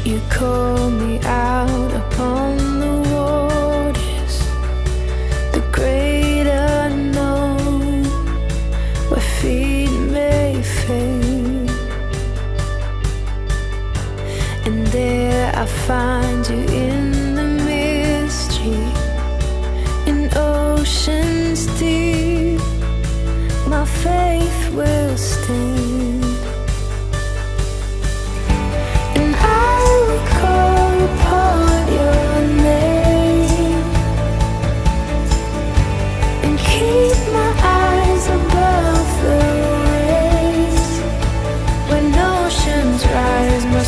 You call me out upon the waters, the great unknown, where feet may fail. And there I find you in the mystery, in oceans deep. My faith will stand.